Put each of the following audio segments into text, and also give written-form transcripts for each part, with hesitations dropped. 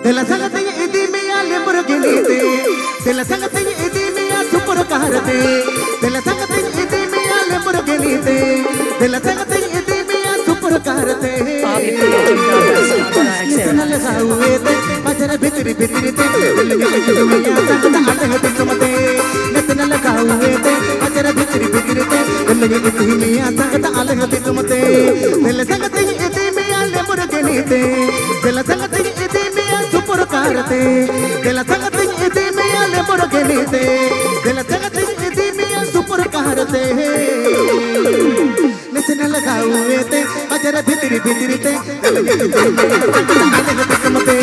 Della sangate idi mi alle burgenite Della sangate idi mi a super karate Della sangate idi mi alle burgenite Della sangate idi mi a super karate Nalla sauete majara bhitri bhitri te Della idi mi a sangata alhati sumate Nalla sauete majara bhitri bhitri te Della idi mi a sangata alhati sumate Della sangate idi mi alle burgenite Della sangate idi mi super karate Della sangate idi mi alle burgenite Della sangate idi mi super karate Nesna lagauete majara bhitri bhitri te Della idi mi a sangata alhati sumate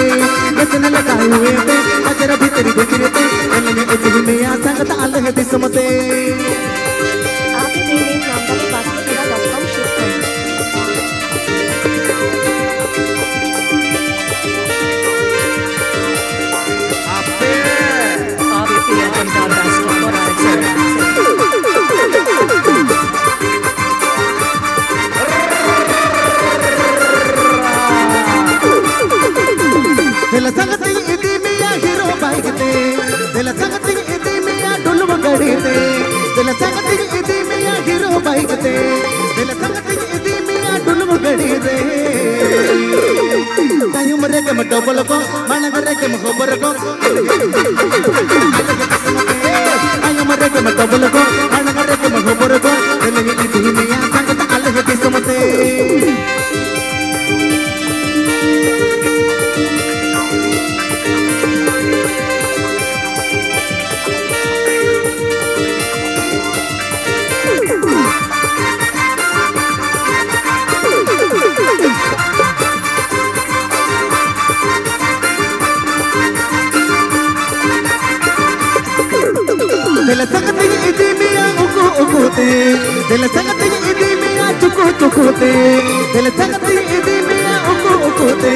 Nesna lagauete majara bhitri bhitri te Della idi mi a sangata alhati sumate आपके mail नाम वास्तुविदा.com shift करें Della sangate idi mi a hero bike te Della sangate idi mi a dulwa gadi te Della sangate idi mi a hero bike te Della sangate idi mi a dulwa gadi te Tayu mare ke double ko managare ke khobar ko Tayu mare ke double ko managare ke khobar ko Della idi mi a sangata alhati sumate Della sangate idi mi a uku te Della sangate idi mi a chuku te Della sangate idi mi a uku te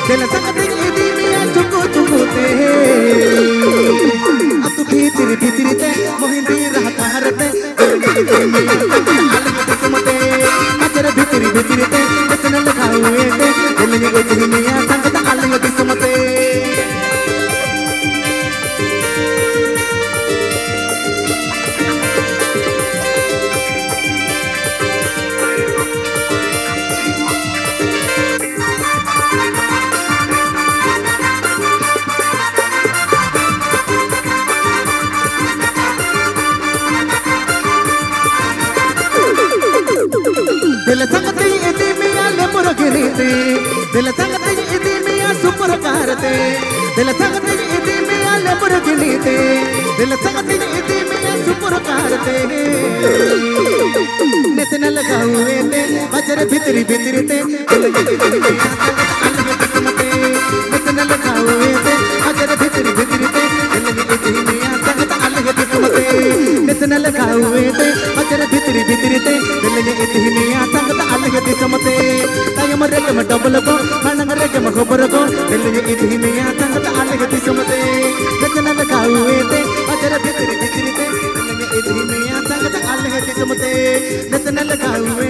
Della sangate idi mi a chuku te Atu bhitri bhitri te mohindi rahata harate Idi mi a alhati sumate Majara bhitri bhitri te nesna lagauete Della idi mi a sangata alhati sumate Della sangate idi mi alle burgenite Della sangate idi mi a super karate Della sangate idi mi alle burgenite Della sangate idi mi a super karate Nesna lagauete majara bhitri bhitri te Della idi mi a sangata alhati sumate Nesna lagauete majara bhitri bhitri te Della idi mi a sangata alhati sumate Nesna lagauete majara bhitri bhitri te Della idi mi a sangata alhati sumate Tayu mare ke double ko managare ke khobar ko Della idi mi a sangata alhati sumate Nesna lagauete majara bhitri bhitri te Della idi mi a sangata alhati sumate Nesna lagauete